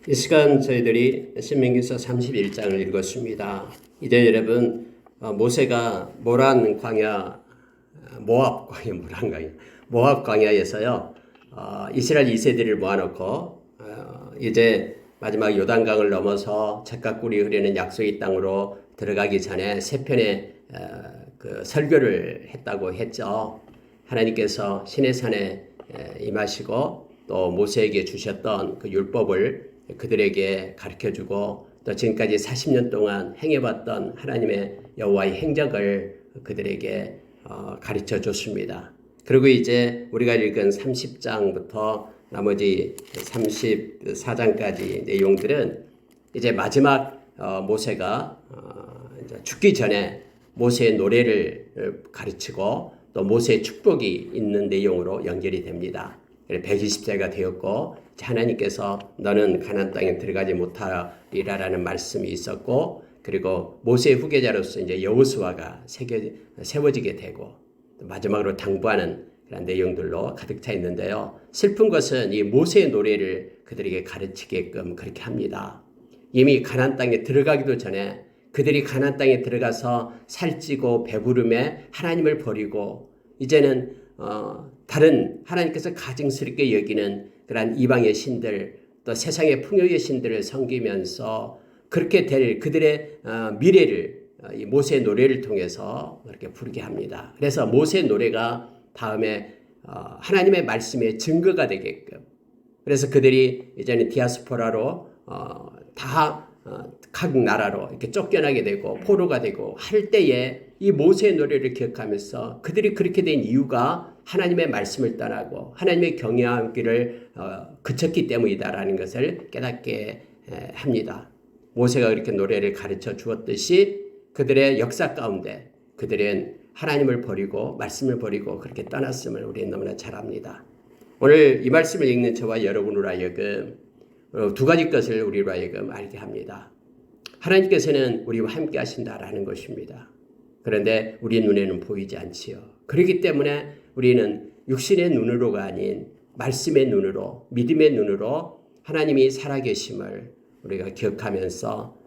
이 시간 저희들이 신명기서 31장을 읽었습니다. 이제 여러분 모세가 모압 광야에서요 이스라엘 2세들을 모아놓고 이제 마지막 요단강을 넘어서 젖과 꿀이 흐르는 약속의 땅으로 들어가기 전에 세 편의 그 설교를 했다고 했죠. 하나님께서 시내산에 임하시고 또 모세에게 주셨던 그 율법을 그들에게 가르쳐주고 또 지금까지 40년 동안 행해봤던 하나님의 여호와의 행적을 그들에게 가르쳐 줬습니다. 그리고 이제 우리가 읽은 30장부터 나머지 34장까지 내용들은 이제 마지막 모세가 이제 죽기 전에 모세의 노래를 가르치고 또 모세의 축복이 있는 내용으로 연결이 됩니다. 120세가 되었고 하나님께서 너는 가나안 땅에 들어가지 못하리라라는 말씀이 있었고 그리고 모세의 후계자로서 이제 여호수아가 세워지게 되고 마지막으로 당부하는 그런 내용들로 가득 차 있는데요. 슬픈 것은 이 모세의 노래를 그들에게 가르치게끔 그렇게 합니다. 이미 가나안 땅에 들어가기도 전에 그들이 가나안 땅에 들어가서 살찌고 배부름에 하나님을 버리고 이제는 다른 하나님께서 가증스럽게 여기는 그러한 이방의 신들 또 세상의 풍요의 신들을 섬기면서 그렇게 될 그들의 미래를 이 모세의 노래를 통해서 그렇게 부르게 합니다. 그래서 모세의 노래가 다음에 하나님의 말씀의 증거가 되게끔 그래서 그들이 이제는 디아스포라로 각 나라로 이렇게 쫓겨나게 되고 포로가 되고 할 때에 이 모세의 노래를 기억하면서 그들이 그렇게 된 이유가 하나님의 말씀을 떠나고 하나님의 경외하기를 그쳤기 때문이다라는 것을 깨닫게 합니다. 모세가 그렇게 노래를 가르쳐 주었듯이 그들의 역사 가운데 그들은 하나님을 버리고 말씀을 버리고 그렇게 떠났음을 우리는 너무나 잘 압니다. 오늘 이 말씀을 읽는 저와 여러분으로 하여금 두 가지 것을 우리로 하여금 알게 합니다. 하나님께서는 우리와 함께 하신다라는 것입니다. 그런데 우리 눈에는 보이지 않지요. 그렇기 때문에 우리는 육신의 눈으로가 아닌 말씀의 눈으로 믿음의 눈으로 하나님이 살아계심을 우리가 기억하면서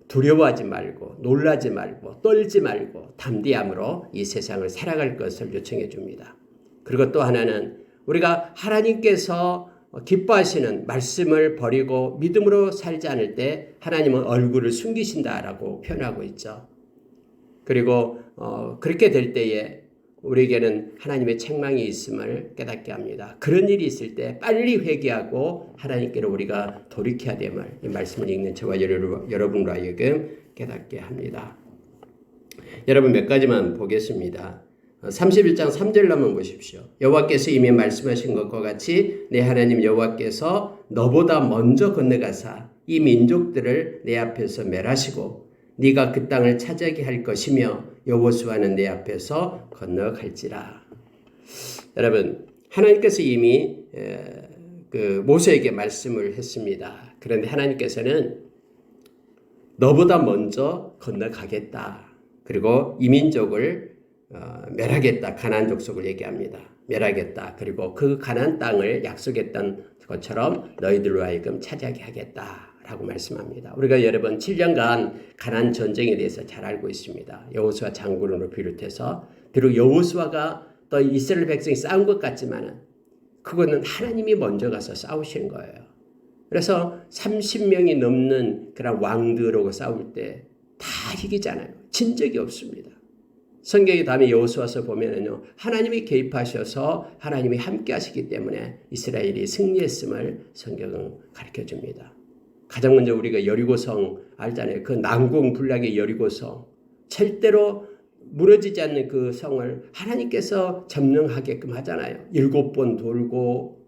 두려워하지 말고 놀라지 말고 떨지 말고 담대함으로 이 세상을 살아갈 것을 요청해 줍니다. 그리고 또 하나는 우리가 하나님께서 기뻐하시는 말씀을 버리고 믿음으로 살지 않을 때 하나님은 얼굴을 숨기신다라고 표현하고 있죠. 그리고 그렇게 될 때에 우리에게는 하나님의 책망이 있음을 깨닫게 합니다. 그런 일이 있을 때 빨리 회개하고 하나님께로 우리가 돌이켜야 됨을 이 말씀을 읽는 저와 여러분으로 하여금 깨닫게 합니다. 여러분 몇 가지만 보겠습니다. 31장 3절 한번 보십시오. 여호와께서 이미 말씀하신 것과 같이 내 하나님 여호와께서 너보다 먼저 건너가사 이 민족들을 내 앞에서 멸하시고 네가 그 땅을 차지하게 할 것이며 여호수아는 내 앞에서 건너갈지라. 여러분 하나님께서 이미 그 모세에게 말씀을 했습니다. 그런데 하나님께서는 너보다 먼저 건너가겠다. 그리고 이 민족을 멸하겠다. 가나안 족속을 얘기합니다. 멸하겠다. 그리고 그 가나안 땅을 약속했던 것처럼 너희들로 하여금 차지하게 하겠다. 라고 말씀합니다. 우리가 여러분 7년간 가나안 전쟁에 대해서 잘 알고 있습니다. 여호수아 장군으로 비롯해서 그리고 여호수아가 또 이스라엘 백성이 싸운 것 같지만은 그거는 하나님이 먼저 가서 싸우신 거예요. 그래서 30명이 넘는 그런 왕들하고 싸울 때 다 이기잖아요. 진 적이 없습니다. 성경의 다음에 여호수아서 보면은요, 하나님이 개입하셔서 하나님이 함께 하시기 때문에 이스라엘이 승리했음을 성경은 가르쳐 줍니다. 가장 먼저 우리가 여리고성 알잖아요. 그 난공불락의 여리고성. 절대로 무너지지 않는 그 성을 하나님께서 점령하게끔 하잖아요. 7번 돌고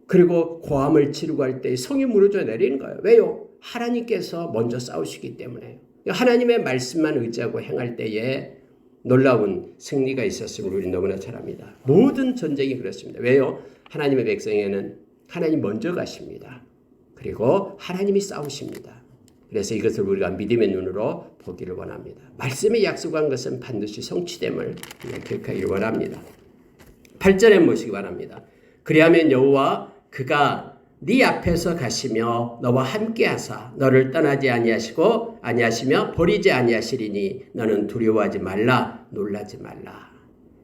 그리고 고함을 치르고 할 때 성이 무너져 내리는 거예요. 왜요? 하나님께서 먼저 싸우시기 때문에요. 하나님의 말씀만 의지하고 행할 때에 놀라운 승리가 있었음을 우리는 너무나 잘 압니다. 모든 전쟁이 그렇습니다. 왜요? 하나님의 백성에는 하나님 먼저 가십니다. 그리고 하나님이 싸우십니다. 그래서 이것을 우리가 믿음의 눈으로 보기를 원합니다. 말씀이 약속한 것은 반드시 성취됨을 기억하기를 원합니다. 8절에 모시기 바랍니다. 그리하면 여호와 그가 네 앞에서 가시며 너와 함께하사 너를 떠나지 아니하시며 버리지 아니하시리니 너는 두려워하지 말라 놀라지 말라.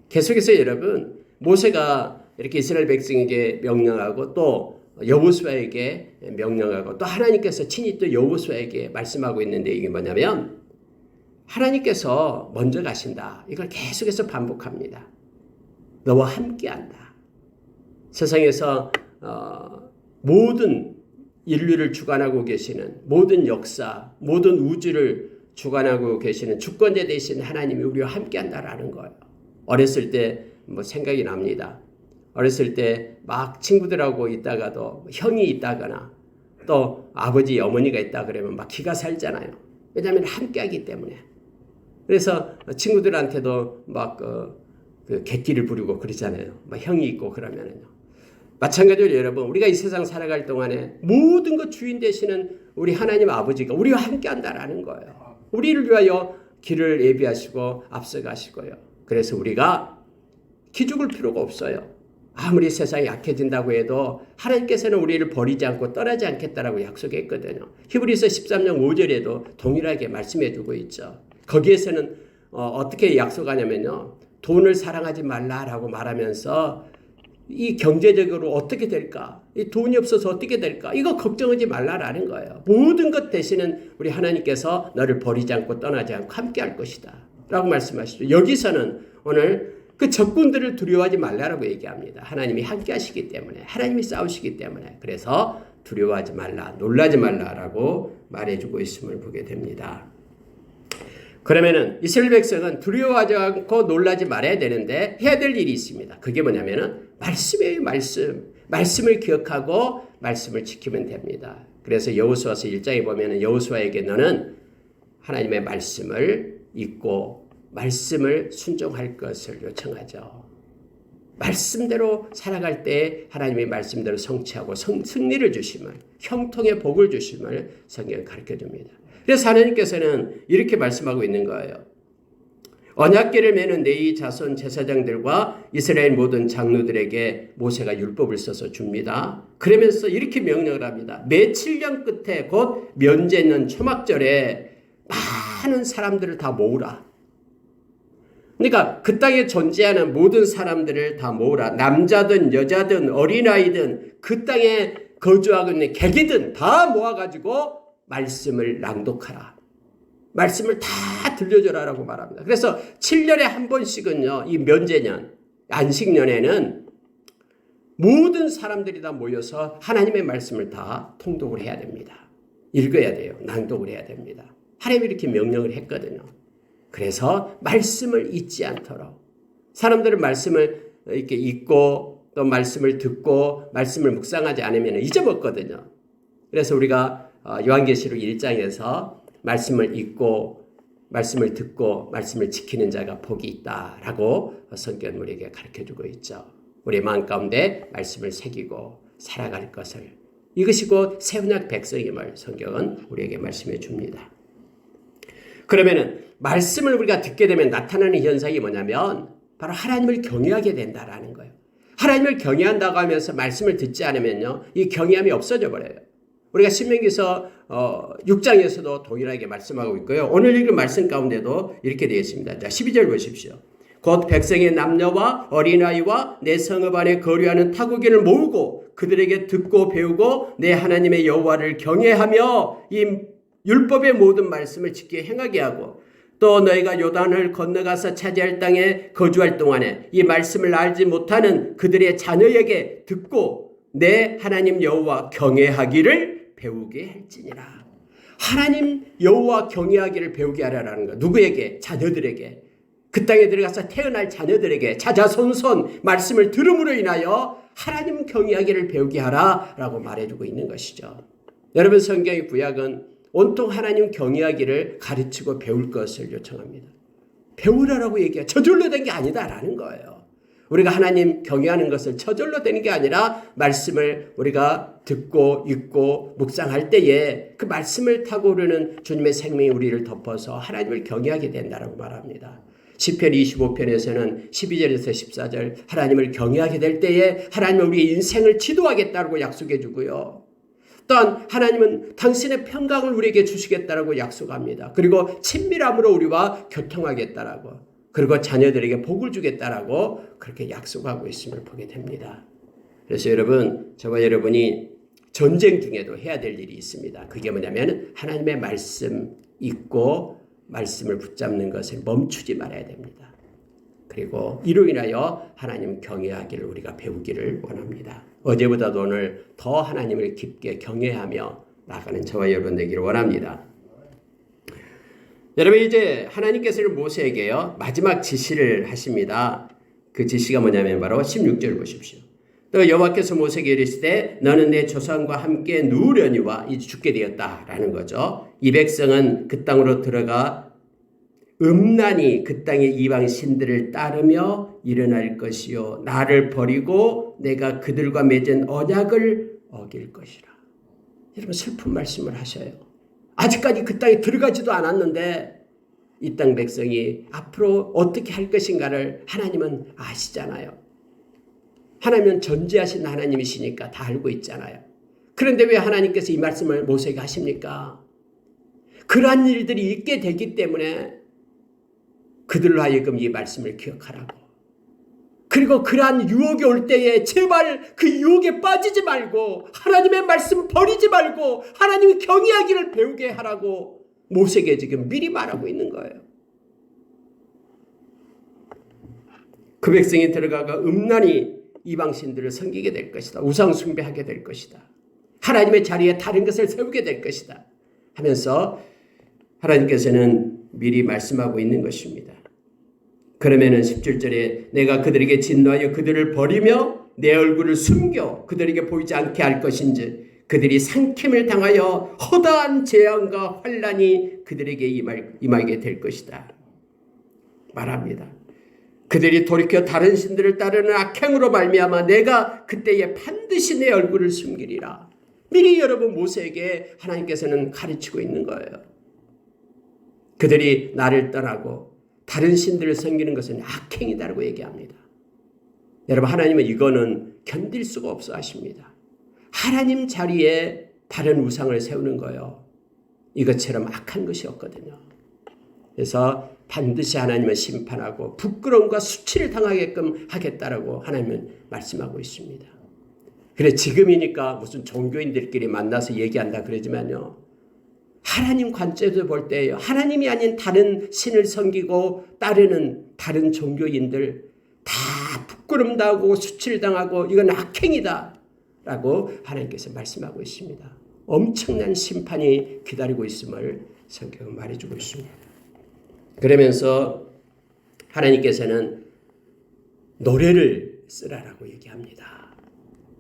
계속해서 여러분 모세가 이렇게 이스라엘 백성에게 명령하고 또 여호수아에게 명령하고 또 하나님께서 친히 또 여호수아에게 말씀하고 있는데 이게 뭐냐면 하나님께서 먼저 가신다. 이걸 계속해서 반복합니다. 너와 함께한다. 세상에서 모든 인류를 주관하고 계시는 모든 역사, 모든 우주를 주관하고 계시는 주권자 되신 하나님이 우리와 함께한다라는 거예요. 어렸을 때 뭐 생각이 납니다. 어렸을 때 막 친구들하고 있다가도 형이 있다거나 또 아버지, 어머니가 있다 그러면 막 기가 살잖아요. 왜냐하면 함께하기 때문에. 그래서 친구들한테도 막 그 객기를 부리고 그러잖아요. 막 형이 있고 그러면은요. 마찬가지로 여러분 우리가 이 세상 살아갈 동안에 모든 것 주인 되시는 우리 하나님 아버지가 우리와 함께한다라는 거예요. 우리를 위하여 길을 예비하시고 앞서가시고요. 그래서 우리가 기죽을 필요가 없어요. 아무리 세상이 약해진다고 해도 하나님께서는 우리를 버리지 않고 떠나지 않겠다라고 약속했거든요. 히브리서 13장 5절에도 동일하게 말씀해 주고 있죠. 거기에서는 어떻게 약속하냐면요. 돈을 사랑하지 말라라고 말하면서 이 경제적으로 어떻게 될까? 이 돈이 없어서 어떻게 될까? 이거 걱정하지 말라라는 거예요. 모든 것 대신은 우리 하나님께서 너를 버리지 않고 떠나지 않고 함께 할 것이다. 라고 말씀하시죠. 여기서는 오늘 그 적군들을 두려워하지 말라라고 얘기합니다. 하나님이 함께 하시기 때문에, 하나님이 싸우시기 때문에. 그래서 두려워하지 말라, 놀라지 말라라고 말해주고 있음을 보게 됩니다. 그러면은 이스라엘 백성은 두려워하지 않고 놀라지 말아야 되는데 해야 될 일이 있습니다. 그게 뭐냐면은 말씀이에요, 말씀. 말씀을 기억하고 말씀을 지키면 됩니다. 그래서 여호수아서 1장에 보면은 여호수아에게 너는 하나님의 말씀을 읽고 말씀을 순종할 것을 요청하죠. 말씀대로 살아갈 때 하나님의 말씀대로 성취하고 승리를 주심을, 형통의 복을 주심을 성경은 가르쳐줍니다. 그래서 하나님께서는 이렇게 말씀하고 있는 거예요. 언약궤를 매는 네이 자손 제사장들과 이스라엘 모든 장로들에게 모세가 율법을 써서 줍니다. 그러면서 이렇게 명령을 합니다. 매 7년 끝에 곧 면제는 초막절에 많은 사람들을 다 모으라. 그러니까 그 땅에 존재하는 모든 사람들을 다 모으라. 남자든 여자든 어린아이든 그 땅에 거주하고 있는 객이든 다 모아가지고 말씀을 낭독하라. 말씀을 다 들려줘라라고 말합니다. 그래서 7년에 한 번씩은요, 이 면제년, 안식년에는 모든 사람들이 다 모여서 하나님의 말씀을 다 통독을 해야 됩니다. 읽어야 돼요. 낭독을 해야 됩니다. 하나님이 이렇게 명령을 했거든요. 그래서 말씀을 잊지 않도록 사람들은 말씀을 이렇게 읽고 또 말씀을 듣고 말씀을 묵상하지 않으면 잊어먹거든요. 그래서 우리가 요한계시록 1장에서 말씀을 읽고 말씀을 듣고 말씀을 지키는 자가 복이 있다라고 성경은 우리에게 가르쳐주고 있죠. 우리 마음 가운데 말씀을 새기고 살아갈 것을, 이것이 곧 새 언약 백성임을 성경은 우리에게 말씀해 줍니다. 그러면은 말씀을 우리가 듣게 되면 나타나는 현상이 뭐냐면 바로 하나님을 경외하게 된다라는 거예요. 하나님을 경외한다고 하면서 말씀을 듣지 않으면요, 이 경외함이 없어져 버려요. 우리가 신명기서 6장에서도 동일하게 말씀하고 있고요. 오늘 읽은 말씀 가운데도 이렇게 되어 있습니다. 자, 12절 보십시오. 곧 백성의 남녀와 어린아이와 내 성읍 안에 거류하는 타국인을 모으고 그들에게 듣고 배우고 내 하나님의 여호와를 경외하며 이 율법의 모든 말씀을 지켜 행하게 하고 또 너희가 요단을 건너가서 차지할 땅에 거주할 동안에 이 말씀을 알지 못하는 그들의 자녀에게 듣고 내 하나님 여호와 경외하기를 배우게 할지니라. 하나님 여호와 경외하기를 배우게 하라는 거. 누구에게? 자녀들에게. 그 땅에 들어가서 태어날 자녀들에게 자자손손 말씀을 들음으로 인하여 하나님 경외하기를 배우게 하라라고 말해주고 있는 것이죠. 여러분, 성경의 구약은 온통 하나님 경외하기를 가르치고 배울 것을 요청합니다. 배우라라고 얘기해. 저절로 된 게 아니다라는 거예요. 우리가 하나님 경외하는 것을 저절로 되는 게 아니라 말씀을 우리가 듣고 읽고 묵상할 때에 그 말씀을 타고 오르는 주님의 생명이 우리를 덮어서 하나님을 경외하게 된다라고 말합니다. 시편 25편에서는 12절에서 14절 하나님을 경외하게 될 때에 하나님은 우리의 인생을 지도하겠다고 약속해 주고요. 또한 하나님은 당신의 평강을 우리에게 주시겠다라고 약속합니다. 그리고 친밀함으로 우리와 교통하겠다라고, 그리고 자녀들에게 복을 주겠다라고 그렇게 약속하고 있음을 보게 됩니다. 그래서 여러분, 저와 여러분이 전쟁 중에도 해야 될 일이 있습니다. 그게 뭐냐면 하나님의 말씀 읽고 말씀을 붙잡는 것을 멈추지 말아야 됩니다. 그리고 이로 인하여 하나님 경외하기를 우리가 배우기를 원합니다. 어제보다도 오늘 더 하나님을 깊게 경외하며 나가는 저와 여러분 되기를 원합니다. 여러분, 이제 하나님께서는 모세에게요 마지막 지시를 하십니다. 그 지시가 뭐냐면 바로 16절 보십시오. 또 여호와께서 모세에게 이르시되 너는 내 조상과 함께 누우려니와 이제 죽게 되었다라는 거죠. 이 백성은 그 땅으로 들어가 음란히 그 땅의 이방 신들을 따르며 일어날 것이요 나를 버리고 내가 그들과 맺은 언약을 어길 것이라. 여러분, 슬픈 말씀을 하셔요. 아직까지 그 땅에 들어가지도 않았는데 이 땅 백성이 앞으로 어떻게 할 것인가를 하나님은 아시잖아요. 하나님은 전지하신 하나님이시니까 다 알고 있잖아요. 그런데 왜 하나님께서 이 말씀을 모세에게 하십니까? 그러한 일들이 있게 되기 때문에 그들로 하여금 이 말씀을 기억하라고. 그리고 그러한 유혹이 올 때에 제발 그 유혹에 빠지지 말고 하나님의 말씀 버리지 말고 하나님의 경외하기를 배우게 하라고 모세에게 지금 미리 말하고 있는 거예요. 그 백성이 들어가가 음란히 이방신들을 섬기게 될 것이다. 우상 숭배하게 될 것이다. 하나님의 자리에 다른 것을 세우게 될 것이다 하면서 하나님께서는 미리 말씀하고 있는 것입니다. 그러면은 17절에 내가 그들에게 진노하여 그들을 버리며 내 얼굴을 숨겨 그들에게 보이지 않게 할 것인지 그들이 상캠을 당하여 허다한 재앙과 환난이 그들에게 임하게 될 것이다 말합니다. 그들이 돌이켜 다른 신들을 따르는 악행으로 말미암아 내가 그때에 반드시 내 얼굴을 숨기리라. 미리 여러분 모세에게 하나님께서는 가르치고 있는 거예요. 그들이 나를 떠나고 다른 신들을 섬기는 것은 악행이다라고 얘기합니다. 여러분, 하나님은 이거는 견딜 수가 없어 하십니다. 하나님 자리에 다른 우상을 세우는 거요, 이것처럼 악한 것이 없거든요. 그래서 반드시 하나님은 심판하고 부끄러움과 수치를 당하게끔 하겠다라고 하나님은 말씀하고 있습니다. 그래, 지금이니까 무슨 종교인들끼리 만나서 얘기한다 그러지만요, 하나님 관점에서 볼 때요, 하나님이 아닌 다른 신을 섬기고 따르는 다른 종교인들 다 부끄럼 당하고 수치를 당하고 이건 악행이다 라고 하나님께서 말씀하고 있습니다. 엄청난 심판이 기다리고 있음을 성경은 말해주고 있습니다. 그러면서 하나님께서는 노래를 쓰라라고 얘기합니다.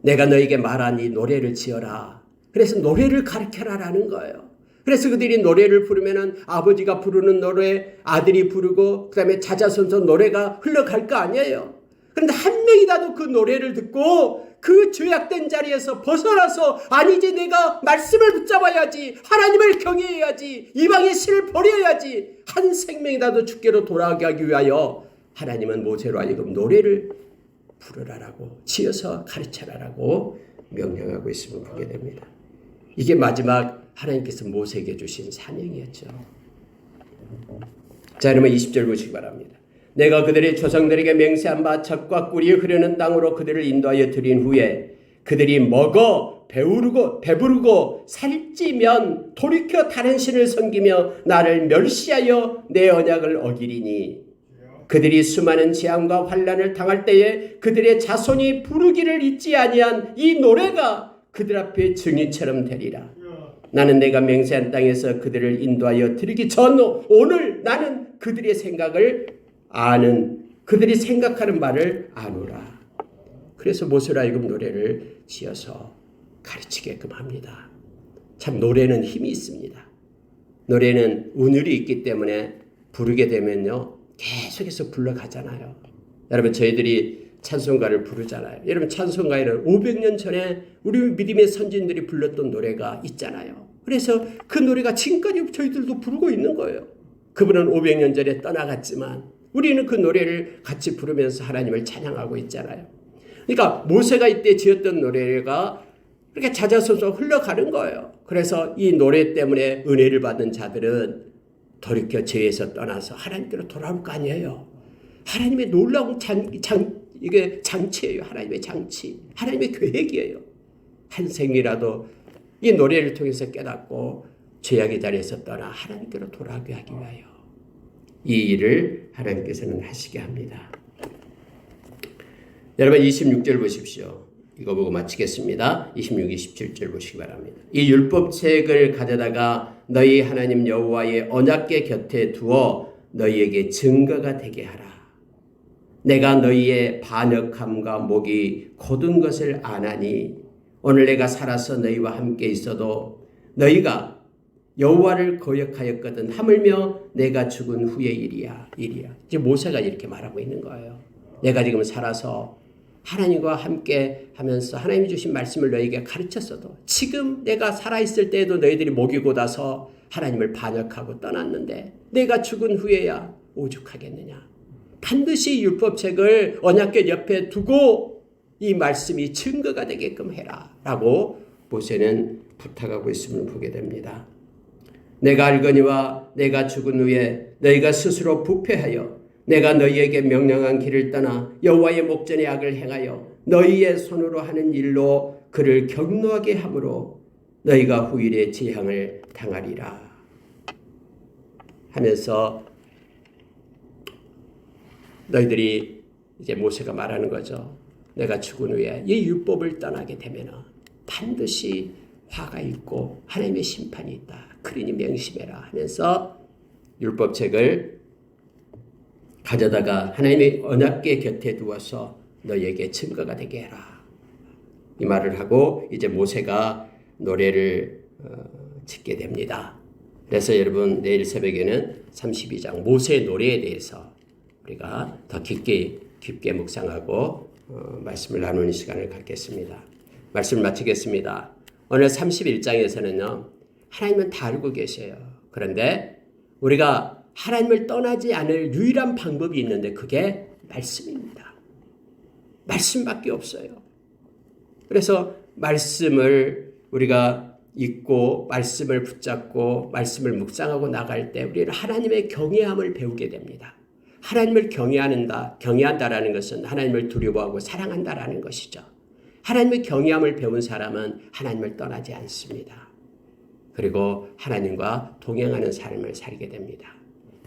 내가 너에게 말한 이 노래를 지어라. 그래서 노래를 가르쳐라라는 거예요. 그래서 그들이 노래를 부르면은 아버지가 부르는 노래 아들이 부르고 그다음에 자자손손 노래가 흘러갈 거 아니에요. 그런데 한 명이라도 그 노래를 듣고 그 죄악된 자리에서 벗어나서 아니지 내가 말씀을 붙잡아야지 하나님을 경외해야지 이방의 신을 버려야지 한 생명이라도 주께로 돌아가게 하기 위하여 하나님은 모세로 하여금 노래를 부르라라고 지어서 가르쳐라라고 명령하고 있음을 보게 됩니다. 이게 마지막 하나님께서 모세에게 주신 사명이었죠. 자, 그러면 20절 보시기 바랍니다. 내가 그들의 조상들에게 맹세한 바 젖과 꿀이 흐르는 땅으로 그들을 인도하여 드린 후에 그들이 먹어 배부르고 살찌면 돌이켜 다른 신을 섬기며 나를 멸시하여 내 언약을 어기리니 그들이 수많은 재앙과 환난을 당할 때에 그들의 자손이 부르기를 잊지 아니한 이 노래가 그들 앞에 증인처럼 되리라. 나는 내가 맹세한 땅에서 그들을 인도하여 드리기 전 오늘 나는 그들의 생각을 아는, 그들이 생각하는 말을 아노라. 그래서 모세로 하여금 노래를 지어서 가르치게끔 합니다. 참 노래는 힘이 있습니다. 노래는 운율이 있기 때문에 부르게 되면요 계속해서 불러가잖아요. 여러분, 저희들이 찬송가를 부르잖아요. 여러분, 찬송가에는 500년 전에 우리 믿음의 선진들이 불렀던 노래가 있잖아요. 그래서 그 노래가 지금까지 저희들도 부르고 있는 거예요. 그분은 500년 전에 떠나갔지만 우리는 그 노래를 같이 부르면서 하나님을 찬양하고 있잖아요. 그러니까 모세가 이때 지었던 노래가 그렇게 자자손손 흘러가는 거예요. 그래서 이 노래 때문에 은혜를 받는 자들은 돌이켜 죄에서 떠나서 하나님께로 돌아올 거 아니에요. 하나님의 놀라운 이게 장치예요. 하나님의 장치. 하나님의 계획이에요. 한 생이라도 이 노래를 통해서 깨닫고 죄악의 자리에서 떠나 하나님께로 돌아가게 하기 위하여 이 일을 하나님께서는 하시게 합니다. 여러분 26절 보십시오. 이거 보고 마치겠습니다. 26, 27절 보시기 바랍니다. 이 율법책을 가져다가 너희 하나님 여호와의 언약궤 곁에 두어 너희에게 증거가 되게 하라. 내가 너희의 반역함과 목이 곧은 것을 아나니 오늘 내가 살아서 너희와 함께 있어도 너희가 여호와를 거역하였거든 하물며 내가 죽은 후의 일이야. 이제 모세가 이렇게 말하고 있는 거예요. 내가 지금 살아서 하나님과 함께 하면서 하나님이 주신 말씀을 너희에게 가르쳤어도 지금 내가 살아있을 때에도 너희들이 목이 곧아서 하나님을 반역하고 떠났는데 내가 죽은 후에야 오죽하겠느냐. 반드시 율법책을 언약궤 옆에 두고 이 말씀이 증거가 되게끔 해라 라고 모세는 부탁하고 있음을 보게 됩니다. 내가 알거니와 내가 죽은 후에 너희가 스스로 부패하여 내가 너희에게 명령한 길을 떠나 여호와의 목전에 악을 행하여 너희의 손으로 하는 일로 그를 경노하게 함으로 너희가 후일에 재앙을 당하리라 하면서 너희들이 이제 모세가 말하는 거죠. 내가 죽은 후에 이 율법을 떠나게 되면 반드시 화가 있고 하나님의 심판이 있다. 그러니 명심해라 하면서 율법책을 가져다가 하나님의 언약궤 곁에 두어서 너희에게 증거가 되게 해라. 이 말을 하고 이제 모세가 노래를 짓게 됩니다. 그래서 여러분 내일 새벽에는 32장 모세의 노래에 대해서 우리가 더 깊게 묵상하고 말씀을 나누는 시간을 갖겠습니다. 말씀을 마치겠습니다. 오늘 31장에서는요. 하나님은 다 알고 계세요. 그런데 우리가 하나님을 떠나지 않을 유일한 방법이 있는데 그게 말씀입니다. 말씀밖에 없어요. 그래서 말씀을 우리가 읽고 말씀을 붙잡고 말씀을 묵상하고 나갈 때 우리는 하나님의 경외함을 배우게 됩니다. 하나님을 경외한다라는 것은 하나님을 두려워하고 사랑한다라는 것이죠. 하나님의 경외함을 배운 사람은 하나님을 떠나지 않습니다. 그리고 하나님과 동행하는 삶을 살게 됩니다.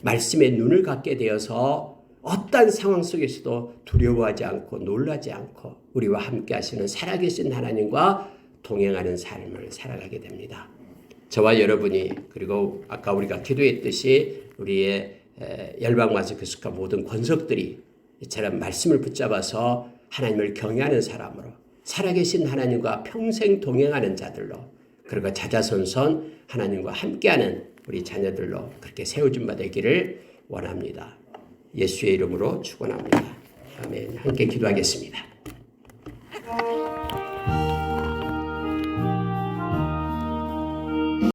말씀에 눈을 갖게 되어서 어떤 상황 속에서도 두려워하지 않고 놀라지 않고 우리와 함께 하시는 살아계신 하나님과 동행하는 삶을 살아가게 됩니다. 저와 여러분이 그리고 아까 우리가 기도했듯이 우리의 열방마스 교수과 모든 권속들이 이처럼 말씀을 붙잡아서 하나님을 경외하는 사람으로 살아계신 하나님과 평생 동행하는 자들로 그리고 자자손손 하나님과 함께하는 우리 자녀들로 그렇게 세워준 바 되기를 원합니다. 예수의 이름으로 축원합니다. 아멘. 함께 기도하겠습니다.